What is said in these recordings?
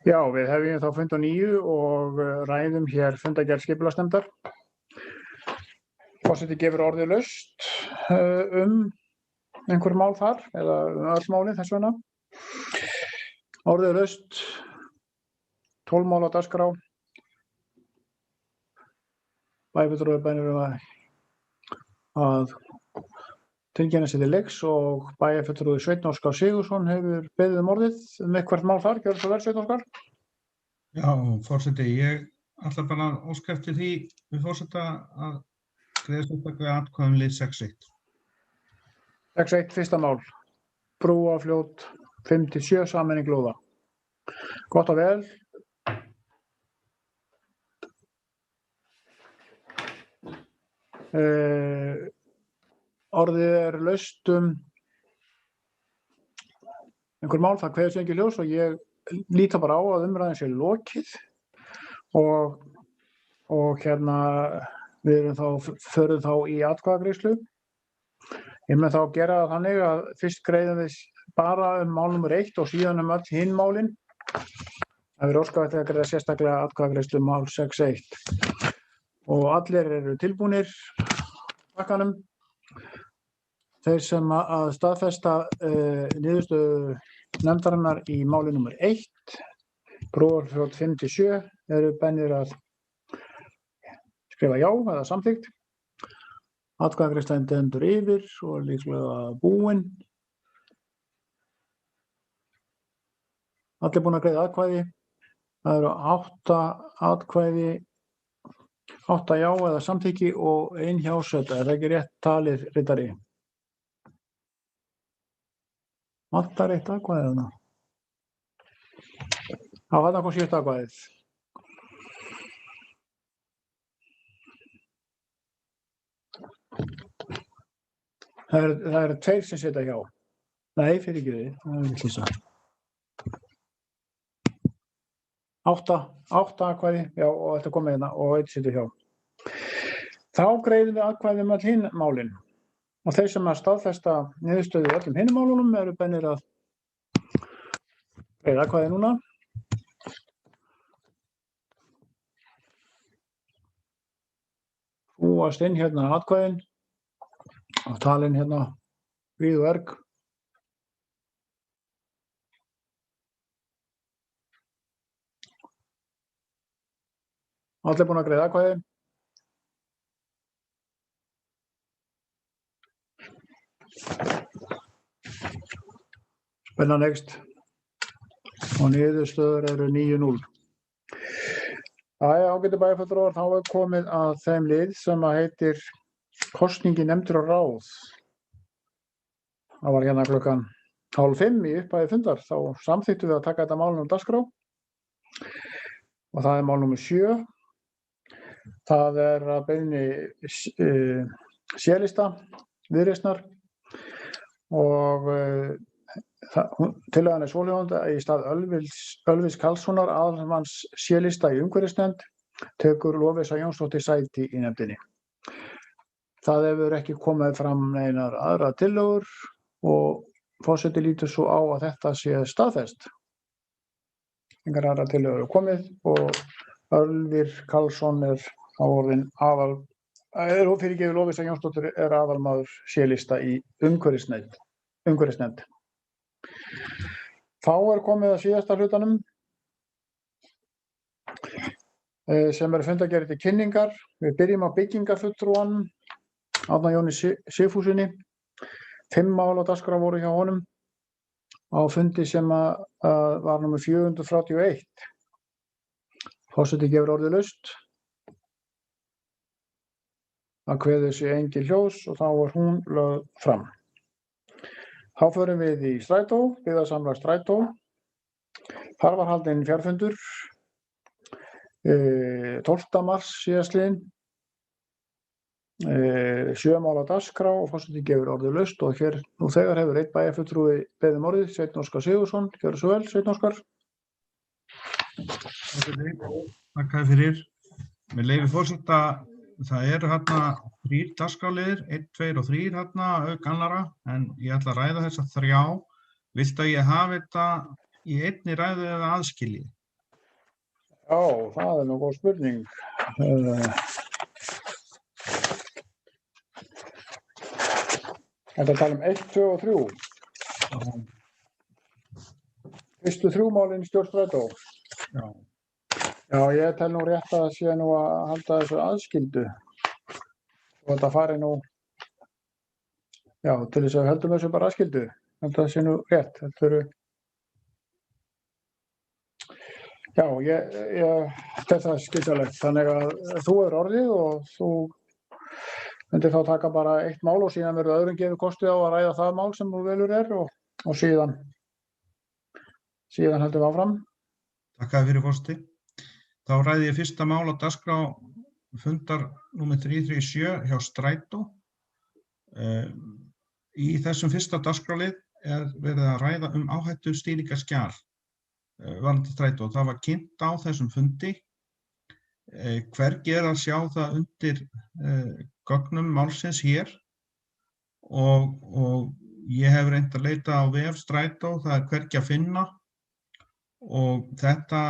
Já, við hefjum þá fund á 9 og ræðum hér fundargerð skipulagsnefndar. Forseti gefur orðið laust einhver mál þar, eða öll málin þess vegna. Orðið laust, 12 mál á dagskrá. Bæjarfulltrúi bænir að tilkynna sig til leiks og bæjarfulltrúi Sveinn Óskar Sigurðsson hefur beðið orðið eitthvert mál þar. Gjörðu svo vel, Sveinn Óskar. Já, forseti, ég ætla bara að óska eftir því við forseta að greiða sérstaklega atkvæði lið 6-1. 6-1, fyrsta mál. Brúafljót 5-7, sameining lóða. Gott og vel. Orðið laust einhver mál, það kveður sig ekki ljós og ég líta bara á að umræðin sé lokið og hérna við förum þá í atkvæðagreiðslu. Ég mun þá gera það þannig að fyrst greiðum við bara mál nummer 1 og síðan öll hinn málin. Það er óskað eftir að greiða sérstaklega atkvæðagreiðslu mál 6-1. Og allir eru tilbúnir pakkanum. Þeir sem að staðfesta niðurstöðu nefndarinnar í máli nummer 1, Brúarfljót 5-7, eru bennir að skrifa já eða samþykkt. Atkvæðagreiðslan stendur yfir og líklega búin. Allir búin að greiða atkvæði. Það eru 8 atkvæði, 8 já eða samþykki og 1 hjáseta. Er það ekki rétt talið, ritari? Vantar 1 atkvæði þarna. Já, þarna kom 7 atkvæðið. Það eru 2 sem setja hjá. Nei, fyrirgefið, það er vitleysa. 8 atkvæði, já, og þetta komið hérna og 1 setja hjá. Þá greiðum við atkvæði öll hinn málin. Og þeir sem að staðfesta niðurstöðu í öllum hinum málunum eru bennir að greiða atkvæði núna. Búast inn hérna atkvæðin og talin hérna við og erg. Allir búin að greiða atkvæði. Spennan eykst og niðurstöður eru 9-0. Ágætu bæjarfulltrúar, þá er komið að þeim lið sem að heitir kosning í nefndir og ráð. Það var hérna klukkan 4:30 í upphafi fundar. Þá samþykktum við að taka þetta mál á dagskrá og það er mál nummer 7. Það er að beiðni C-lista Viðreisnar og tillagan er svohljóðandi að í stað Ölvis Karlssonar aðalmanns C-lista í umhverfisnefnd tekur Lovísa Jónsdóttir sæti í nefndinni. Það hefur ekki komið fram neinar aðrar tillögur og forseti lítur svo á að þetta sé staðfest. Engar aðrar tillögur eru komið og Ölvir Karlsson er á orðin fyrirgefið Lovísa Jónsdóttir er aðalmaður C-lista í umhverfisnefnd. Þá er komið að síðasta hlutanum sem eru fundargerðir til kynningar. Við byrjum á byggingafulltrúan Árna Jóni Sigfússyni. 5 mál á dagskrá voru hjá honum á fundi sem var númer 431. Forseti gefur orðið laust. Það kveður sig engin ljós og þá er hún lögð fram. Þá förum við í strætó, byggðasamlag strætó. Þar var haldinn fjarfundur 12. mars síðastliðinn. 7 mál á dagskrá og forseti gefur orðið laust og hér nú þegar hefur einn bæjarfulltrúi beðið orðið, Sveinn Óskar Sigurðsson. Gjörðu svo vel, Sveinn Óskar. Takk fyrir. Með leyfi forseta, það eru hérna 3 dagskrárliðir, 1, 2 og 3 hérna auk annara, en ég ætla að ræða þessa 3. Viltu að ég hafi þetta í einni ræðu eða aðskilji? Já, það nú góð spurning. Þetta tala 1, 2 og 3. Fyrstu 3 málin í stjórn Strætó. Já. Já, ég tel nú rétt að sé nú að halda þessu aðskildu. Og þetta fari nú, já, til þess að við höldum þessu bara aðskildu. Þetta sé nú rétt. Þetta eru, já, ég tel það skiljanlegt. Þannig að þú orðið og þú myndir þá taka bara 1 mál og síðan verður öðrum gefið kosti á að ræða það mál sem þú velur og síðan höldum við áfram. Takk fyrir forseti. Þá ræði ég fyrsta mál á dagskrá fundar númer 337 hjá Strætó. Í þessum fyrsta dagskrálið verið að ræða áhættustýringarskjal varðandi Strætó. Það var kynnt á þessum fundi. Hvergi að sjá það undir gögnum málsins hér og ég hef reynt að leita á vef Strætó, það hvergi að finna og þetta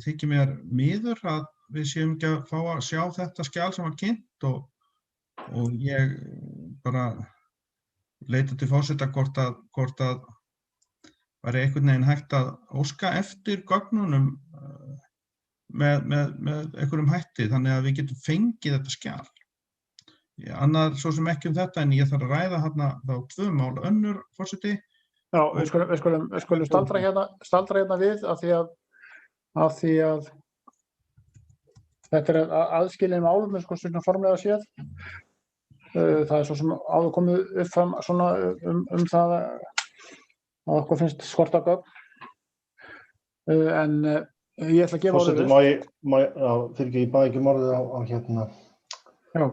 þykir mér miður að við séum ekki að fá að sjá þetta skjal sem var kynnt og ég bara leita til forseta hvort að væri einhvern veginn hægt að óska eftir gögnunum með einhverjum hætti þannig að við getum fengið þetta skjal. Annað svo sem ekki þetta en ég þarf að ræða hérna þá 2 mál önnur forseti. Já, við skulum staldra hérna við af því að þetta aðskilin málum sko svona formlega séð. Það svo sem áður komið upp fram svona það að okkur finnst skorta gögn. En ég ætla að gefa orðið. Forseti, má ég fyrir ekki, ég baði ekki orðið á hérna. Já.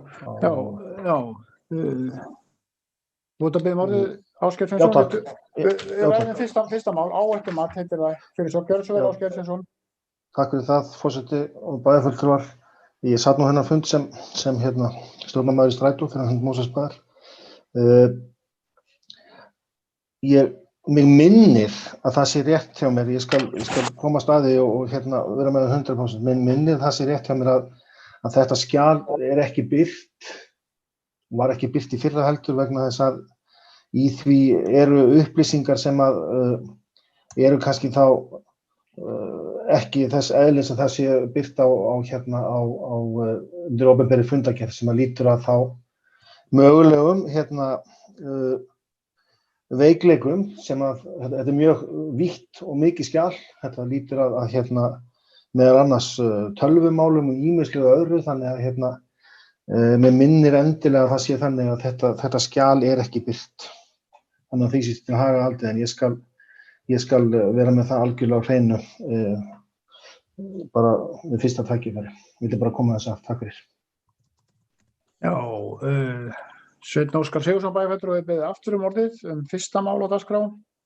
Þú ert að biðja orðið, Ásgeir Finnsson. Já, takk. Við ræðum fyrsta mál, áhættumat heitir það, fyrir svo gjörðu svo vel Ásgeir Finnsson. Takk fyrir það, forseti og bæjarfulltrúar. Ég satt nú hennar fund sem stjórnarmaður í Strætó fyrir hönd Mosfellsbæjar. Mig minnir að það sé rétt hjá mér, ég skal koma staði og vera með 100%. Mig minnir það sé rétt hjá mér að þetta skjal ekki birt, var ekki birt í fyrra heldur vegna þess að í því eru upplýsingar sem eru kannski þá ekki þess eðlis að það sé birt undir opinberri fundargerð sem lítur að þá mögulegum veikleikum sem þetta er mjög vítt og mikið skjal. Þetta lítur að meðal annars tölvumálum og ýmislegu öðru þannig að mér minnir endilega að það sé þannig að þetta skjal ekki birt. Þannig að því sé til haga haldið en ég skal vera með það algjörlega á hreinu bara við fyrsta tækifæri. Ég vildi bara koma þess að takk fyrir. Já, Sveinn Óskar Sigurðsson bæjarfulltrúi og beðið aftur orðið fyrsta mál á dagskrá.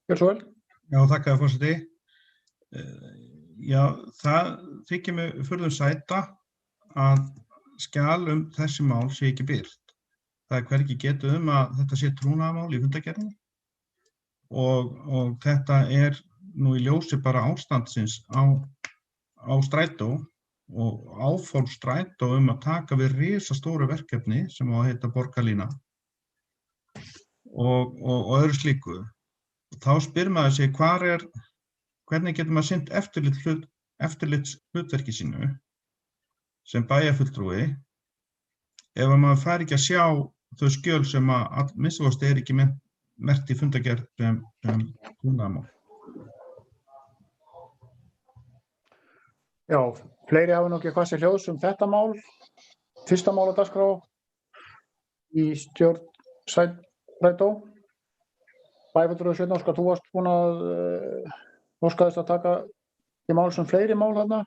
Gjörðu svo vel. Já, þakka þér forseti. Já, það þykir mig furðu sæta að skjal þessi mál sé ekki birt. Það hvergi getið að þetta sé trúnaðarmál í fundargerðinni og þetta nú í ljósi bara ástandsins á Strætó og áform Strætó að taka við risastóru verkefni sem á að heita Borgarlína og öðru slíku. Þá spyr maður sig hvernig getur maður sinnt eftirlitshlutverki sínu sem bæjarfulltrúi ef maður fær ekki að sjá þau skjöl sem að minnsta kosti ekki merkt í fundargerð sem trúnaðarmál. Já, fleiri hafa nú ekki hvað sér hljóðs þetta mál. Fyrsta mál á dagskrá í stjórn Strætó. Bæjarfulltrúi Sveinn Óskar, þú varst búinn að óskaðist að taka í mál sem fleiri mál þarna.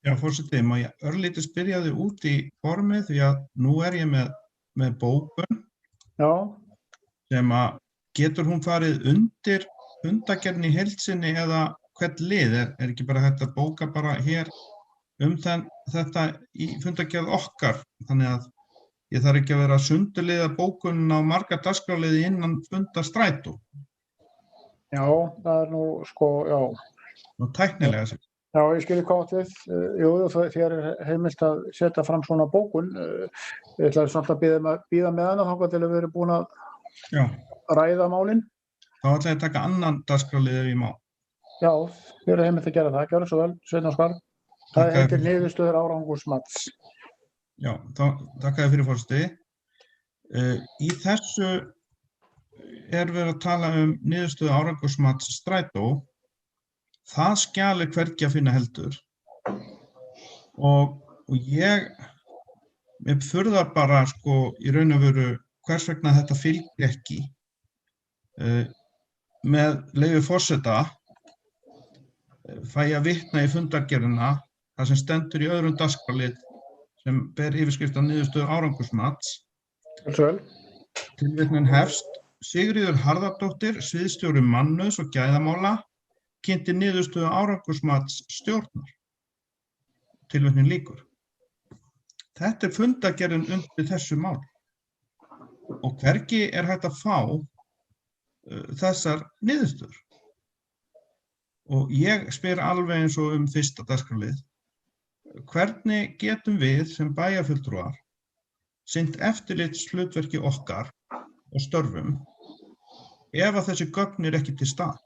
Já, forseti, má ég örlítið spyrja þig út í formið því að nú ég með bókun. Já. Sem að getur hún farið undir fundargerðinni í heild sinni eða hvern lið ekki bara hægt að bóka bara hér þetta í fundargerð okkar þannig að ég þarf ekki að vera að sundurliða bókunina á marga dagskrárliði innan fundar Strætó. Já, það nú já. Nú tæknilega sér. Já, ég skilji hvað átt við. Jú, þér er heimilt að setja fram svona bókun. Ég ætlaði samt að bíða með hana þangað til að við erum búin að Já, ræða málin. þá ætla ég að taka annan dagskrárlið ef ég má. Já, þér er heimilt að gera það. Gjörðu svo vel, Sveinn Óskar. Það Þakka þér heitir fyrir. niðurstöður árangursmats. Já, þakka þér fyrir forseti. Í þessu er verið að tala niðurstöðu árangursmats Strætó. Það skjal er hvergi að finna heldur. Og mér furðar bara í raun og veru hvers vegna þetta fylgir ekki. Með leyfi forseta fæ ég að vitna í fundargerðina þar sem stendur í öðrum dagskrárlið sem ber yfirskriftina niðurstöður árangursmats. Gjörðu svo vel. Tilvitnun hefst: Sigríður Harðardóttir, sviðsstjóri mannauðs og gæðamála, kynnti niðurstöðu árangursmats stjórnar. Tilvitnun lýkur. Þetta er fundargerðin undir þessu máli. Og hvergi er hægt að fá þessar niðurstöður. Og ég spyr alveg eins og fyrsta dagskrárlið: hvernig getum við sem bæjarfulltrúar sinnt eftirlitshlutverki okkar og störfum ef að þessi gögn er ekki til staðar?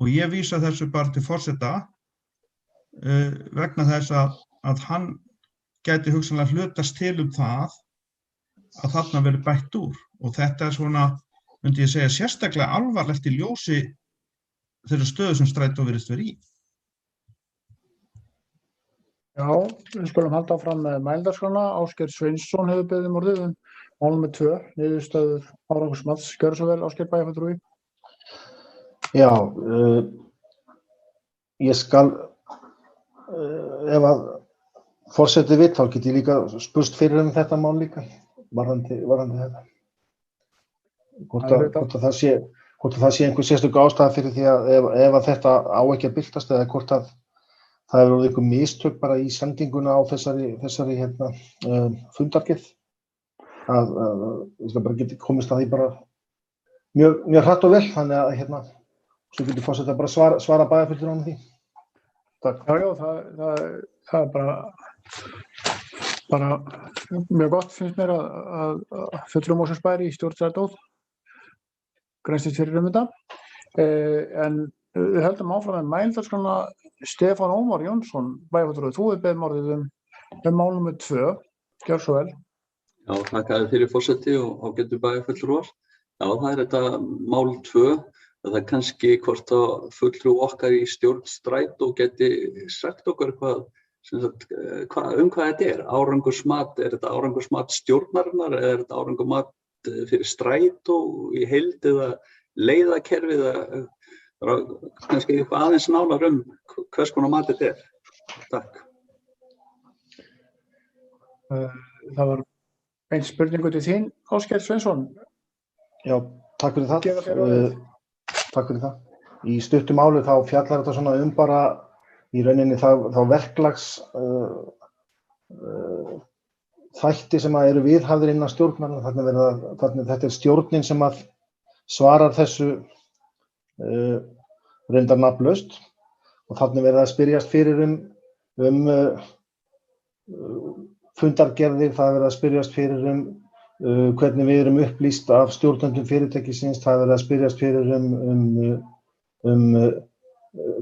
Og ég vísa þessu bara til forseta vegna þess að hann gæti hugsanlega hlutast til það að þarna verði bætt úr. Og þetta er svona, myndi ég segja, sérstaklega alvarlegt í ljósi þeirra stöðu sem Strætó virðist vera í. Já, við skulum halda áfram með mældarskrána. Ásgeir Sveinsson hefur beðið orðið mál númer 2, niðurstöður árangursmats. Gjörðu svo vel, Ásgeir bæjarfulltrúi. Já, ég skal, ef að forseti vill, þá get ég líka spurst fyrir þetta mál líka, varðandi þetta. Hvort að það sé einhver sérstök ástæða fyrir því að ef að þetta á ekki að birtast, eða hvort að það hefur orðið einhver mistök bara í sendinguna á þessari fundargerð. Ég skal bara geta komist að því bara mjög hratt og vel, þannig að svo getur forseta bara svara bæjarfulltrúanum því. Takk. Já, það er bara mjög gott, finnst mér, að fulltrúi Mosfellsbæjar í stjórn Strætó grennslist fyrir þetta. En við höldum áfram með mældarskrána. Stefán Ómar Jónsson, bæjarfulltrúi, þú hefur beðið orðið mál númer 2. Gjörðu svo vel. Já, þakka þér fyrir forseti og ágætu bæjarfulltrúar. Já, það er þetta mál 2. Það er kannski hvort að fulltrúi okkar í stjórn Strætó geti sagt okkur hvað þetta er. Árangursmat, er þetta árangursmat stjórnarinnar eða er þetta árangursmat fyrir Strætó í heild eða leiðakerfið eða kannski eitthvað aðeins nánar hvers konar mat þetta er. Takk. Það var ein spurningu til þín, Ásgeir Sveinsson. Já, takk fyrir það. Takk fyrir það. Í stuttu máli þá fjallar þetta svona bara í rauninni þá verklags þætti sem eru viðhafðir innan stjórnar. Þetta er stjórnin sem að svarar þessu reyndar nafnlaust og þarna verið að spyrjast fyrir fundargerðir, það verið að spyrjast fyrir hvernig við erum upplýst af stjórnendum fyrirtækisins, það verið að spyrjast fyrir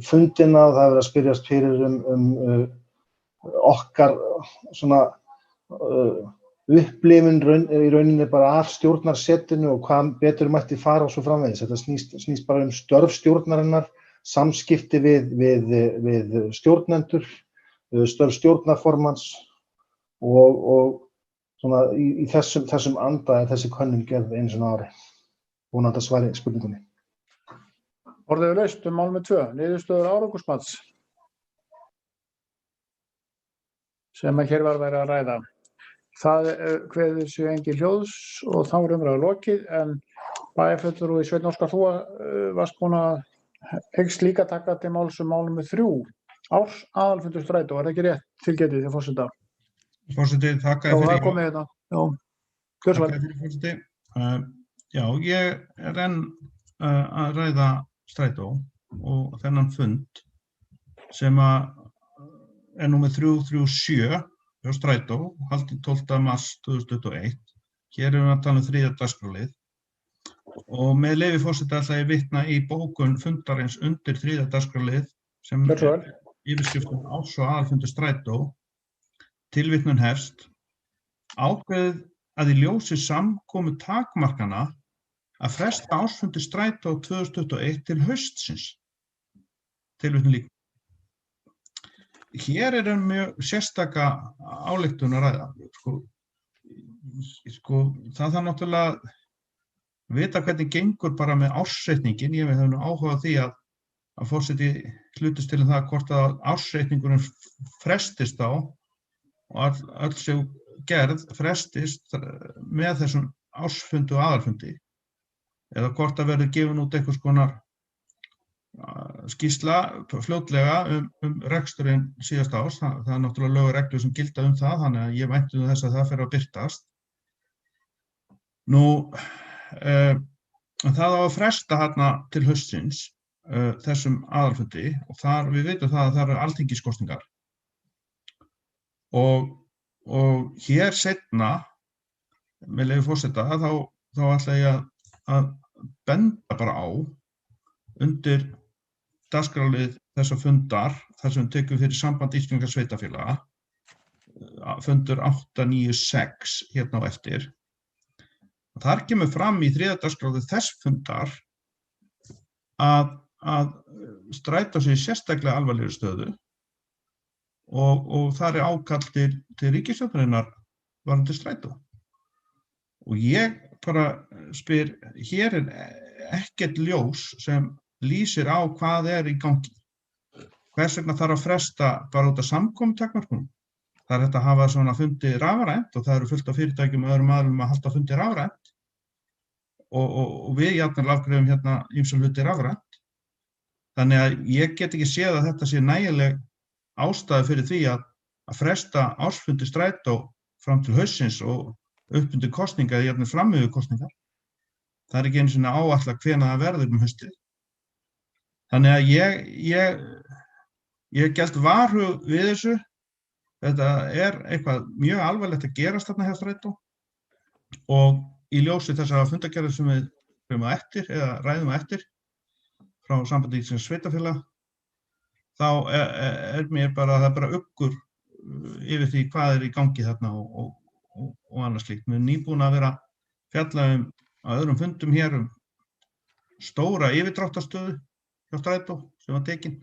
fundina, það verið að spyrjast fyrir okkar svona upplifun í rauninni bara af stjórnarsettinu og hvað betur mætti fara og svo framvegis. Þetta snýst bara störf stjórnarinnar, samskipti við stjórnendur, störf stjórnarformanns og svona í þessum anda er þessi könnun gerð einu sinni á ári. Vonandi að svari spurningunni. Orðið er laust mál númer 2, niðurstöður árangursmats sem að hér var verið að ræða. Það kveður sig engin hljóðs og þá er umræða lokið, en bæjarfulltrúi Sveinn Óskar, þú varst búin að hyggst líka taka til máls mál númer 3, árs aðalfundur Strætó, er það ekki rétt tilgetið til forseta? Forseti, þakka þér fyrir. Já, það komið hérna. Já, gjörðu svo vel. Þakka þér fyrir, forseti. Já, ég er enn að ræða Strætó og þennan fund sem er númer 337 hjá Strætó, haldin 12. mars 2021. Hér erum við að tala um 3. dagskrárlið. Og með leyfi forseta ætla ég vitna í bókun fundarins undir 3. dagskrárlið sem er yfirskriftin árs- og aðalfundur Strætó. Tilvitnun hefst. Ákveðið að í ljósi samkomu takmarkana að fresta ársfundi Strætó 2021 til haustsins. Tilvitnun líka. Hér er mjög sérstaka ályktun að ræða. Það þarf náttúrulega að vita hvernig gengur bara með ársreikningin. Ég hef nú áhuga á því að forseti hlutist til það hvort að ársreikningurinn frestist á og öll sem gerð frestist með þessum ársfundi og aðalfundi eða hvort að verður gefin út einhvers konar skýrsla fljótlega reksturinn síðasta árs. Það er náttúrulega lög og reglur sem gilda það, þannig að ég vænti þess að það fer að birtast. Nú, það á að fresta þarna til haustsins þessum aðalfundi og við vitum það að það eru alþingiskosningar. Og hér seinna, með leyfi forseta, þá ætla ég að benda bara á undir dagskrárlið þessa fundar, þar sem tekum fyrir Samband Íslenskra sveitarfélaga, fundur 896 hérna á eftir. Þar kemur fram í 3. dagskrárlið þess fundar að Strætó sig sérstaklega alvarlegri stöðu og þar er ákall til ríkisstjórnarinnar varðandi Strætó. Og ég bara spyr, hér er ekkert ljós sem lýsir á hvað er í gangi. Hvers vegna þarf að fresta bara út af samkomutakmörkunum? Það er hægt að hafa svona fundi rafrænt og það eru fullt af fyrirtækjum og öðrum aðilum að halda fundi rafrænt og við jafnvel afgreiðum hérna ýmsa hluti rafrænt. Þannig að ég get ekki séð að þetta sé nægileg ástæða fyrir því að fresta ársfundi Strætó fram til haustsins og upp undir kosninga eða jafnvel fram yfir kosningar. Það er ekki einu sinni áætlað hvenær það verður haustið. Þannig að ég geld varhug við þessu. Þetta er eitthvað mjög alvarlegt að gerast þarna hjá Strætó og í ljósi þessara fundargerðar sem við ræðum eftir frá Sambandi Íslenskra sveitarfélaga, þá er mér bara, það er bara uggur yfir því hvað er í gangi þarna og annað slíkt. Við erum nýbúin að vera fjalla á öðrum fundum hér stóra yfirdráttarstöðu hjá Strætó sem var tekin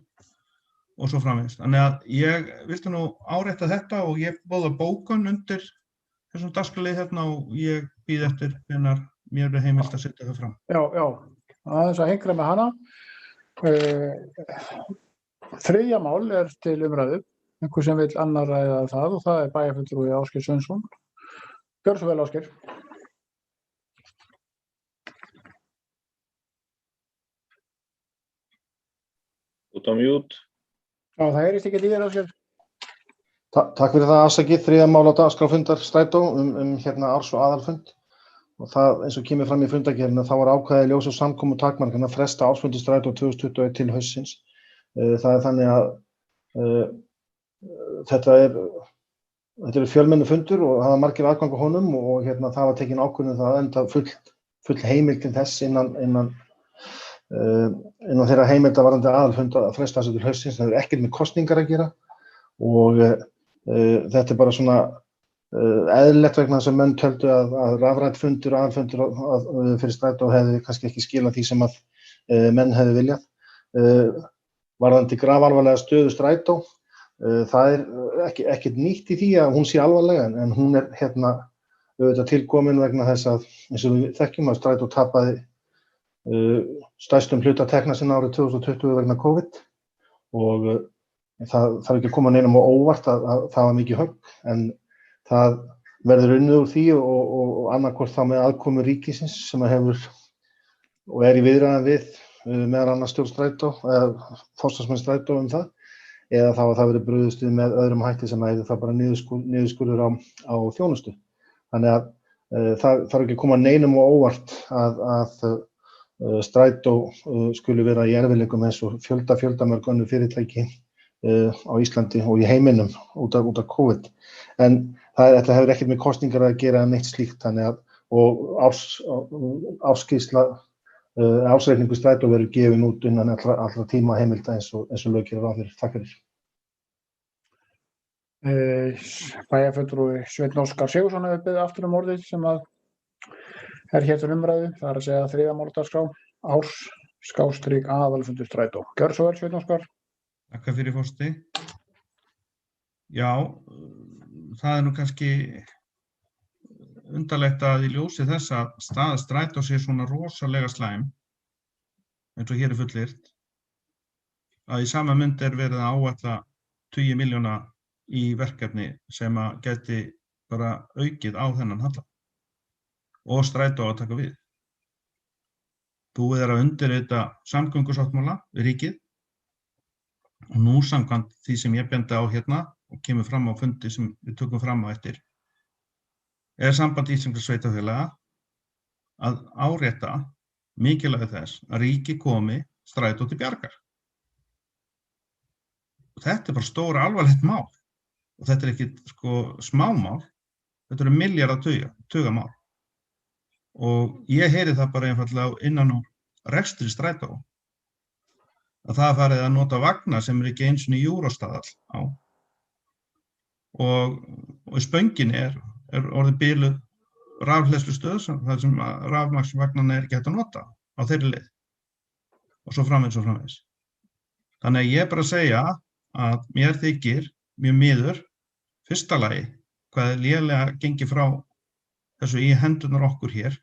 og svo framvegis. Þannig að ég vildi nú árétta þetta og ég boða bókun undir þessum dagskrárlið hérna og ég bíð eftir hvenær mér er heimilt að setja það fram. Já, aðeins að hengra með hana. 3. mál er til umræðu, einhver sem vill annar ræða það og það er bæjarfulltrúi Ásgeir Sveinsson. Gjörðu svo vel, Ásgeir. Út á mute. Já, það heyrist ekki í þér, Ásgeir. Takk fyrir það, afsakið. 3. mál á dagskrá fundar Strætó hérna árs- og aðalfund. Og það, eins og kemur fram í fundargerðinni, þá var ákveðið í ljósi samkomu takmarkana að fresta ársfundi Strætó 2021 til haustsins. Það er þannig að þetta eru fjölmenni fundur og það var margir aðgang á honum og það var tekin ákvörðun það enda full heimild til þess innan þeirra heimilda varðandi aðalfund að fresta þessu til haustsins. Það er ekkert með kosningar að gera og þetta er bara svona eðlilegt vegna þess að menn töldu að rafrænt fundur og aðalfundur fyrir Strætó hefði kannski ekki skilað því sem að menn hefði viljað. Varðandi grafalvarlega stöðu Strætó, það er ekkert nýtt í því að hún sé alvarlega en hún er auðvitað tilkomin vegna þess að eins og við þekkjum að Strætó tapaði stærstum hluta tekna sinna árið 2020 vegna COVID og það þarf ekki að koma neinum á óvart að það var mikið högg en það verður unnið úr því og annarkvort þá með aðkomu ríkisins sem hefur og er í viðræðum við meðal annars stjórn Strætó eða forsvarsmenn Strætó það eða þá að það verður brugðist við með öðrum hætti sem heitir það bara niðurskurður á þjónustu. Þannig að það þarf ekki að koma neinum á óvart að Strætó skuli vera í erfiðleikum eins og fjöldamörg önnur fyrirtæki á Íslandi og í heiminum út af COVID. En þetta hefur ekkert með kosningar að gera neitt slíkt, þannig að og ársskýrsla ársreikningur Strætó verður gefin út innan allra tíma heimilda eins og lög gera ráð fyrir. Takk fyrir. Bæjarfulltrúi Sveinn Óskar Sigurðsson hefur beðið aftur orðið sem að er hér til umræðu. Það er að segja 3. mál á dagskrá, árs-aðalfundur Strætó. Gjörðu svo vel, Sveinn Óskar. Takk fyrir, forseti. Já, það er nú kannski undarlegt að í ljósi þess að staða Strætó sé svona rosalega slæm, eins og hér er fullyrt, að í sama mynd er verið að áætla 20 milljóna í verkefni sem að geti bara aukið á þennan halla og Strætó að taka við. Búið er að undirrita samgöngusáttmála við ríkið og nú samkvæmt því sem ég bendi á hérna og kemur fram á fundi sem við tökum fram á eftir, er Samband íslenskra sveitarfélaga að árétta mikilvægi þess að ríkið komi Strætó til bjargar. Og þetta er bara stóra alvarlegt mál. Og þetta er ekki smámál, þetta eru milljarða og ég heyri það bara einfaldlega innan úr rekstri Strætó að það farið að nota vagna sem er ekki eins og Eurostaðall á og í spönginni er orðið biluð rafhleðslustöð þar sem rafmagnsvagnana er ekki hægt að nota á þeirri leið og svo framvegis. Þannig að ég bara segja að mér þykir mjög miður, fyrsta lagi, hvað er lélega gengið frá þessu í hendurnar okkur hér,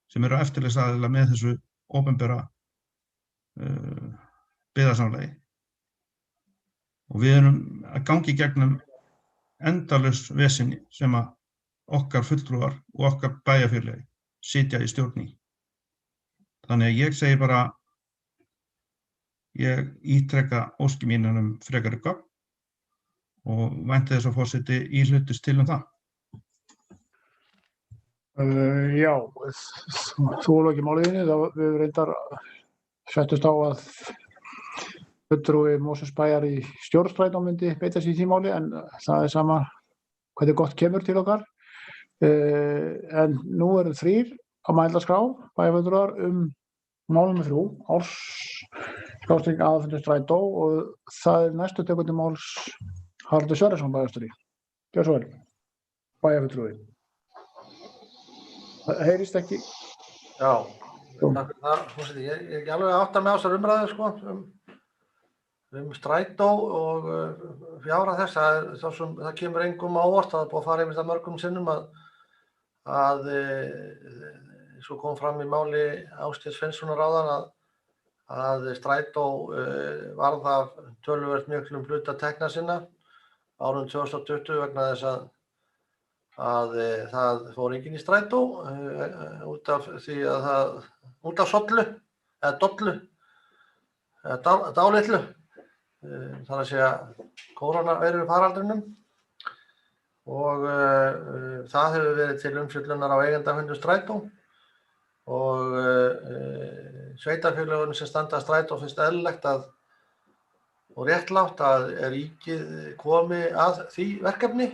sem eru eftirlitsaðilar með þessu opinbera byggðasamlagi. Og við erum að gangi gegnum endalaust vesinni sem að okkar fulltrúar og okkar bæjarfélagi sitja í stjórn í. Þannig að ég segi bara, ég ítreka óski mínum frekari gögn og vænti þess að forseti íhlutist til það. Já, þú er ekki máliðinni, við reyndar settust á að fulltrúi Mosfellsbæjar í stjórn Strætó myndi beita sig í því máli, en það er sama hvernig gott kemur til okkar. En nú eru 3 á mælendaskrá bæjarfulltrúar mál nr. 3, árs-aðalfundur Strætó, og það er næstu tekandi máls Haraldur Sverrisson bæjarstjóri. Gjörðu svo vel, bæjarfulltrúi. Það heyrist ekki. Já, takk fyrir það, forseti. Ég er ekki alveg að átta mig á þessar umræðu Strætó og fjárhag þess. Það kemur engum á óvart, það er búið að fara yfir það mörgum sinnum að svo kom fram í máli Ásgeirs Finnssonar áðan að Strætó varð af töluvert miklum hluta tekna sinna árið 2020 vegna þess að það fór enginn í Strætó út af því að út af sollu eða dollu eða dálitlu, þar að segja kórónuveiru faraldrinum, og það hefur verið til umfjöllunar á eigendafundi Strætó og sveitarfélögum sem standa að Strætó finnst eðlilegt og réttlátt að ríkið komi að því verkefni,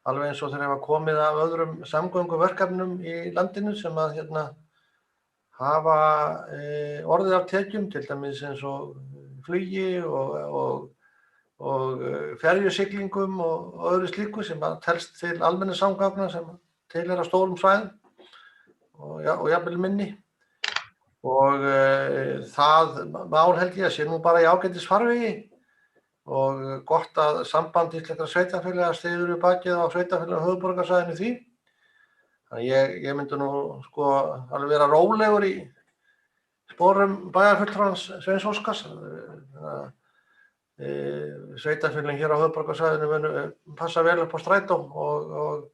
alveg eins og þeir hafa komið af öðrum samgönguverkefnum í landinu sem að hafa orðið af tekjum, til dæmis eins og flugi og ferjusiglingum og öðru slíku sem að telst til almenningssamgangna sem tilheyra stórum svæðum og jafnvel minni. Og það mál held ég að sé nú bara í ágætis farvegi og gott að Samband íslenskra sveitarfélaga styður við bakið á sveitarfélaginu á höfuðborgarsvæðinu því. Þannig ég myndi nú alveg vera rólegur í sporum bæjarfulltrúans Sveins Óskars. Sveitarfélagin hér á höfuðborgarsvæðinu munu passa vel upp á Strætó og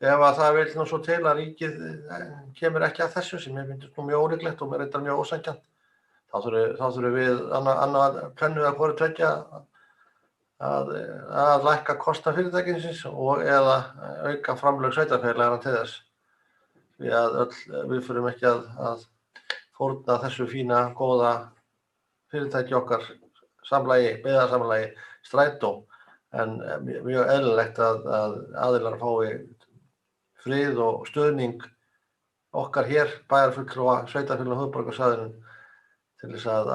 ef að það vil nú svo til að ríkið kemur ekki að þessu, sem ég myndist nú mjög ólíklegt og mér reyndar mjög ósanngjarnt, þá þurfum við annað pennu að hvort tveggja að lækka kostnað fyrirtækisins og eða auka framlög sveitarfélaganna til þess. Því að við förum ekki að fórna þessu fína, góða fyrirtæki okkar byggðasamlagi strætó, en mjög eðlilegt að aðilar fái frið og stuðning okkar hér, bæjarfulltrúa, sveitarfélaga á höfuðborgarsvæðinu, til þess að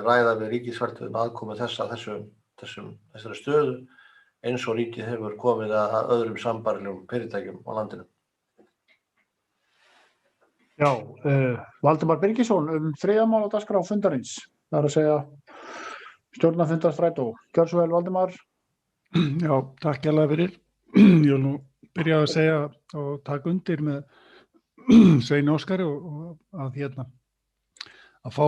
ræða við ríkisvaldið aðkomu þessari stöðu, eins og ríkið hefur komið að öðrum sambærilegum fyrirtækjum á landinu. Já, Valdimar Birgisson þriðja mál á dagskrá fundarins, það að segja stjórnarfundar strætó. Gjörðu svo vel, Valdimar. Já, takk hérlega fyrir. Ég vil nú byrja að segja og taka undir með Sveini Óskari og að fá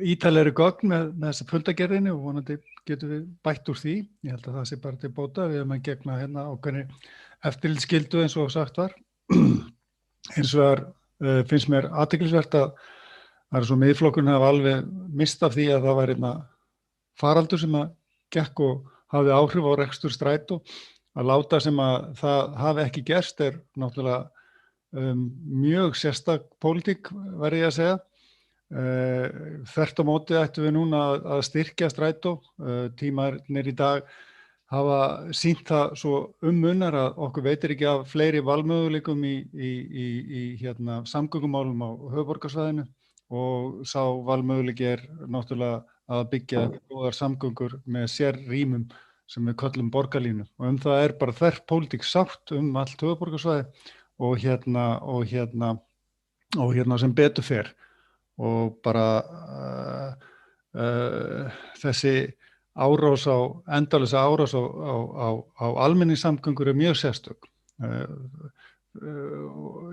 ítarlegri gögn með þessa fundargerðinni og vonandi getum við bætt úr því. Ég held að það sé bara til bóta. Við erum að gegna ákveðinni eftirlitsskyldu eins og sagt var. Hins vegar finnst mér athyglisvert að það svo Miðflokkurinn hafa alveg misst af því að það var faraldur sem að gekk og hafði áhrif á rekstur strætó. Að láta sem að það hafi ekki gerst náttúrulega mjög sérstak pólitík, verð ég að segja. Þvert á móti ættum við núna að styrkja strætó. Tímarnir í dag hafa sýnt það svo munar að okkur veitir ekki af fleiri valmöguleikum í samgöngumálum á höfuðborgarsvæðinu og sá valmöguleiki náttúrulega að byggja góðar samgöngur með sérrýmum sem við köllum borgarlínu og það bara þverrpólitík sátt allt höfuðborgarsvæði og sem betur fer og bara þessi endalausa árás á almenningssamgöngur mjög sérstök.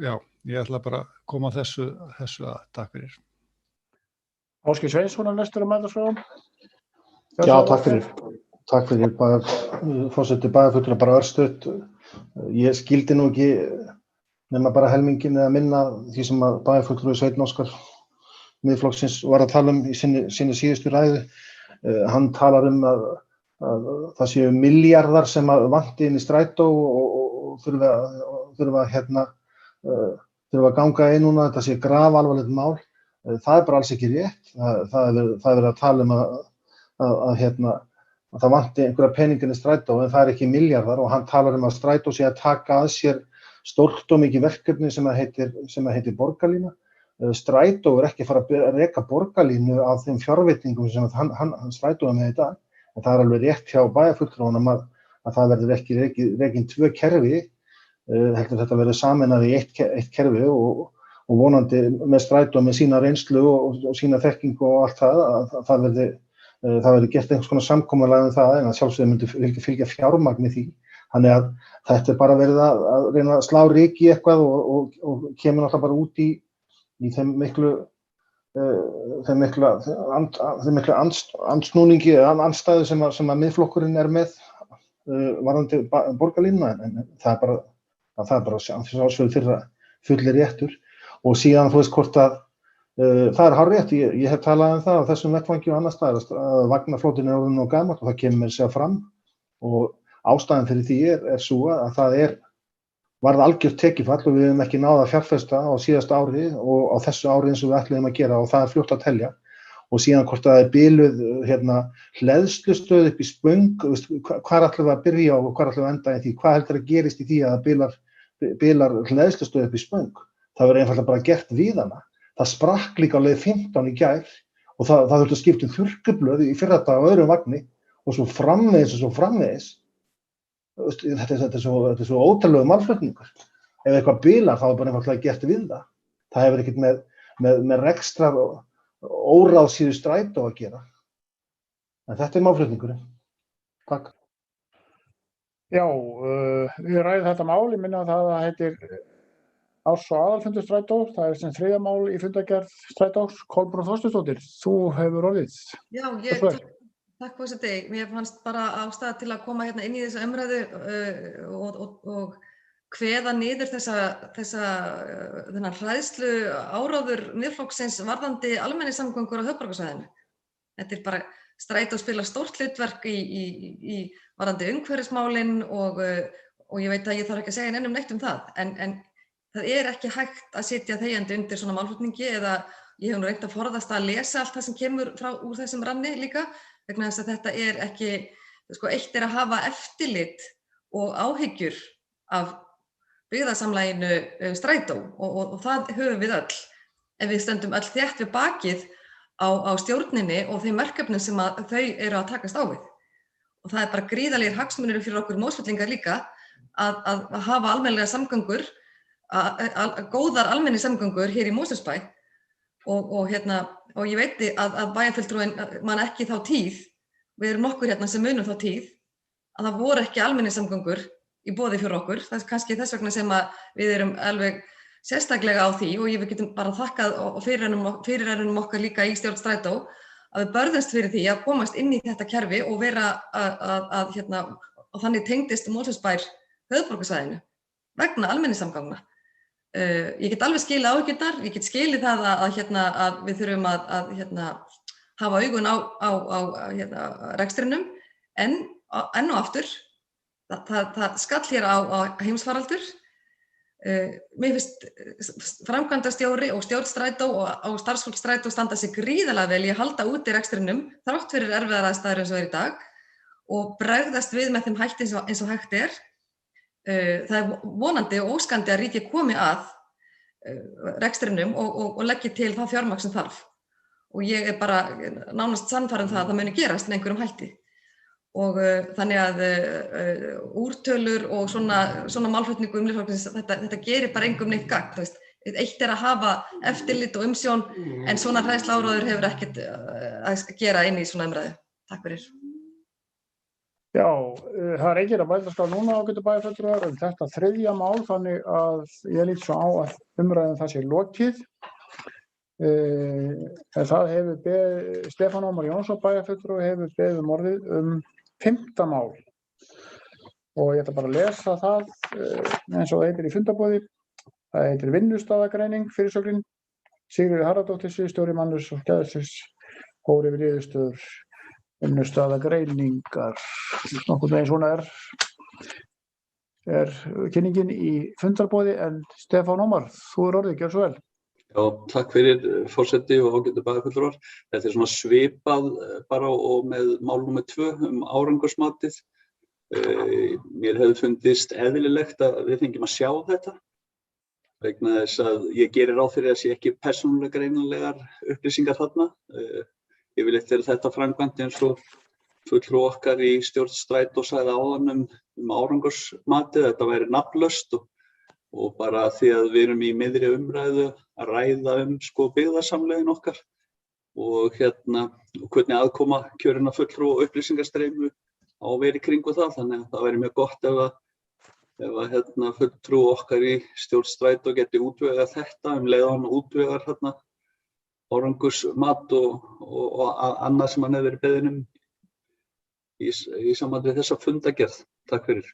Já, ég ætla bara að koma þessu að. Takk fyrir. Ásgeir Sveinsson næstur að mæta svo. Já, takk fyrir. Forseti bæjarfulltrúa bara örstutt. Ég skildi nú ekki nema bara helminginn eða minna því sem að bæjarfulltrúi Sveinn Óskar Miðflokksins var að tala í sinni síðustu ræðu. Hann talar að það séu milljarðar sem að vanti inn í strætó og þurfa að ganga inn núna, þetta sé grafalvarlegt mál. Það bara alls ekki rétt. Það er verið að tala að það vanti einhverja peningin í strætó en það ekki milljarðar og hann talar að strætó sé að taka að sér stórt og mikið verkefni sem heitir borgarlína. Strætó ekki að fara að reka borgarlínu af þeim fjárveitingum sem hann strætó með í dag. En það alveg rétt hjá bæjarfulltrúanum að það verður ekki rekin 2 kerfi, heldur þetta verður sameinað í eitt kerfi og vonandi með strætó með sína reynslu og sína þekkingu og allt það verður gert einhvers konar samkomulag það en að sjálfsögðu myndi fylgja fjármagn í því. Þannig að þetta bara verið að reyna að slá ryki í eitthvað og kemur náttúrulega bara út í þeim miklu andsnúningi eða andstæðu sem að Miðflokkurinn með varðandi borgarlínuna en það er bara sjálfsögðu þeirra fullir réttur og síðan þú veist hvort að það hárrétt, ég hef talað það á þessum vettvangi og annars staðar að vagnaflotinn orðinn og gamall og það kemur sér fram og ástæðan fyrir því er svo að það varð algjört tekjufall og við höfum ekki náð að fjárfesta á síðasta ári og á þessu ári eins og við ætluðum að gera og það fljótt að telja og síðan hvort það biluð hleðslustöð upp í Spöng, hvar ætlum við að byrja og hvar ætlum við að enda í því, hvað heldur að gerist í því að bilar hleðslustöð upp í Spöng, það verður einfaldlega bara gert við hana, það sprakk líka á leið 15 í gær og það þurfti að skipta þurrkublöð í fyrradag á öðrum vagni og svo framvegis. Þetta er svo ótrúlegur málflutningur. Ef eitthvað bilar þá bara einfaldlega gert við það. Það hefur ekkert með rekstrar og óráðsíðu strætó að gera. En þetta er málflutningurinn. Takk. Já, við ræðum þetta mál. Ég minna að það heitir árs- og aðalfundur strætó. Það er sem þriðja mál í fundargerð strætós. Kolbrún Þorsteinsdóttir, þú hefur orðið. Já, takk forseti. Mér fannst bara ástæða til að koma inn í þessa umræðu og kveða niður þennan hræðslu áráður Miðflokksins varðandi almenningssamgöngur á höfuðborgarsvæðinu. Þetta bara strætó spilar stórt hlutverk í varðandi umhverfismálin og ég veit að ég þarf ekki að segja neinum neitt það. En það ekki hægt að sitja þegjandi undir svona málflutningi eða Ég hef nú reynt að forðast að lesa allt það sem kemur úr þessum ranni líka, vegna þess að þetta er ekki, sko, eitt er að hafa eftirlit og áhyggjur af byggðasamlaginu Strætó og það höfum við öll. Ef við stöndum öll þétt við bakið á stjórninni og þeim verkefnum sem þau eru að takast á við. Og það er bara gríðarlegir hagsmunir fyrir okkur Mosfellingar líka að hafa almennilegar samgöngur, góðar almenningssamgöngur hér í Mosfellsbæ og ég veit að bæjarfulltrúinn man ekki þá tíð, við erum nokkur hérna sem munum þá tíð, að það voru ekki almenningssamgöngur í boði fyrir okkur. Það er kannski þess vegna sem við erum alveg sérstaklega á því og við getum bara þakkað fyrirrennum okkar líka í stjórn Strætó að við börðumst fyrir því að komast inn í þetta kerfi og vera og þannig tengdist Mosfellsbær höfuðborgarsvæðinu vegna almenningssamgangna. Ég get alveg skilið áhyggjurnar, ég get skilið það að við þurfum að hafa augun á rekstrinum, en og aftur, það skall hér á heimsfaraldur. Mér finnst framkvæmdastjóri og stjórn Strætó og starfsfólk Strætó standa sig gríðarlega vel í að halda úti rekstrinum þrátt fyrir erfiðar aðstæður eins og er í dag og bregðast við með þeim hætti eins og hægt er. Það er vonandi og óskandi að ríkið komi að rekstrinum og leggi til það fjármagn sem þarf. Og ég er bara nánast sannfærð það að það muni gerast með einhverjum hætti. Og þannig að úrtölur og svona málflutningu Miðflokksins, þetta gerir bara engum neitt gagn. Eitt er að hafa eftirlit og umsjón, en svona hræðsluáróður hefur ekkert að gera inn í svona umræðu. Takk fyrir. Já, það er enginn að bæta núna á getur bæjarfulltrúar um þetta þriðja mál, þannig að ég lít svo á að umræðum það sé lokið. En það hefur Stefán Ómar Jónsson bæjarfulltrúi hefur beðið orðið 5. mál og ég ætla bara að lesa það eins og það heitir í fundarboði. Það heitir vinnustaðagreining fyrirsögnin. Sigríður Harðardóttir sviðsstjóri mannauðs og gæðasviðs fór yfir niðurstöður vinnustæðagreiningar. Nokkuð veginn svona er kynningin í fundarboði, en Stefán Ómar, þú orðið, gjör svo vel. Já, takk fyrir forseti og ágætu bæjarfulltrúar. Þetta er svona svipað bara og með mál númer 2 árangursmatið. Mér hefði fundist eðlilegt að við fengjum að sjá þetta vegna þess að ég gerir ráð fyrir að sé ekki persónulega greinanlegar upplýsingar þarna. Yfirleitt er þetta framkvæmt eins og fulltrúi okkar í stjórn Strætó sagði áðan árangursmatið, þetta væri nafnlaust og bara því að við erum í miðri umræðu að ræða byggðasamlegin okkar og hvernig aðkoma kjörinna fulltrúi og upplýsingarstreymu á verið kringu það, þannig að það væri mjög gott ef fulltrúi okkar í stjórn Strætó geti útvegað þetta leið hann útvegar árangursmat og annað sem hann hefur verið beðinn í sambandi við þessa fundagerð. Takk fyrir.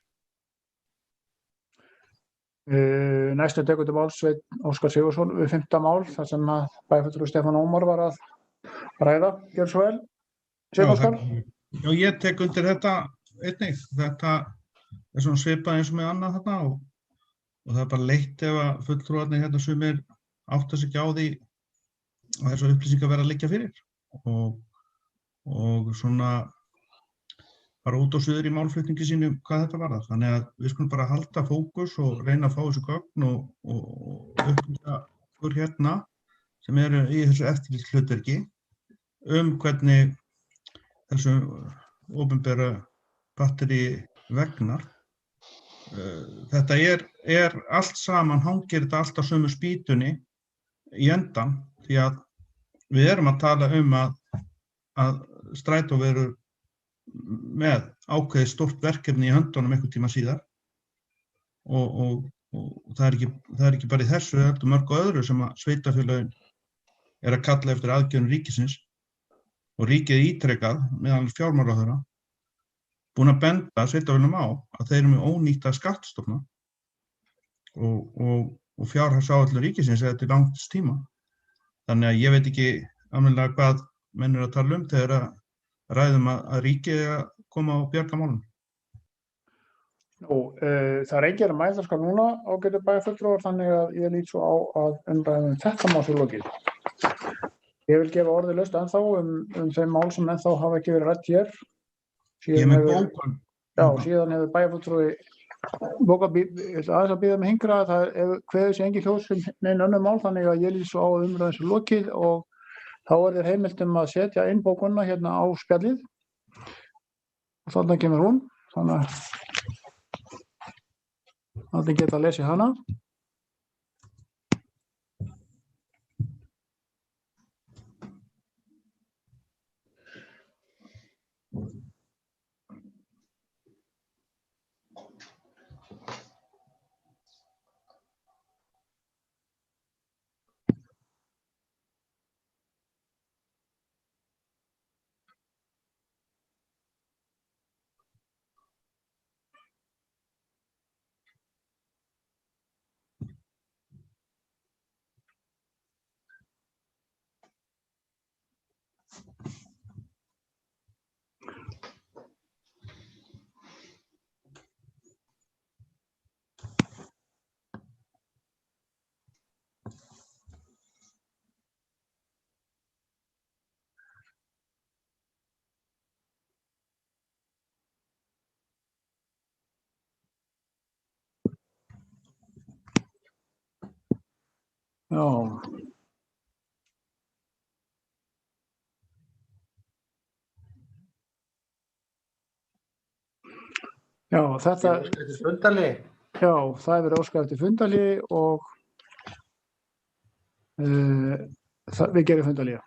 Næstu tekur til máls Sveinn Óskar Sigurðsson við 5. mál, þar sem bæjarfulltrúi Stefán Ómar var að ræða. Gjör svo vel. Sveinn Óskar. Já, ég tek undir þetta einnig. Þetta er svona svipað eins og með annað þarna og það er bara leitt ef að fulltrúarnir sumir átta sig ekki á því að þessar upplýsingar verða að liggja fyrir og svona bara út og suður í málflutningi sínu hvað þetta varðar. Þannig að við skulum bara halda fókus og reyna að fá þessu gögn og upplýsa okkur sem eru í þessu eftirlitshlutverki hvernig þessu opinbera batteri vegnar. Þetta er allt saman, hangir þetta allt á sömu spýtunni í endan, því að við erum að tala að Strætó verður með ákveðið stórt verkefni í höndunum einhvern tíma síðar og það er ekki bara í þessu, heldur mörg og öðru sem að sveitarfélögin er að kalla eftir aðgerðum ríkisins og ríkið ítrekað meðal fjármálaráðherra búin að benda sveitarfélögum á að þeir eru með ónýtta skattstofna og fjárhagsáætlun ríkisins er til langs tíma. Þannig að ég veit ekki almennilega hvað menn eru að tala þegar að ræðum að ríkið er að koma og bjarga málum. Það er enginn að mæla núna ágætu bæjarfulltrúar, þannig að ég lít svo á að umræðum þetta mál sé lokið. Ég vil gefa orðið laust ennþá þeim mál sem ennþá hafa ekki verið rætt hér. Ég er með bókun. Já, síðan hefur bæjarfulltrúi ég ætla aðeins að bíða með hingra, það kveður sér engin hljóð sem neinn önnur mál, þannig að ég lít svo á umræðan sem lokið og þá þér heimilt að setja inn bókunna hérna á spjallið og þannig kemur hún, þannig að allir geta að lesa hana. Já. Já, þetta... Já, það er verið óskað eftir fundalíi og við gerum fundalíi.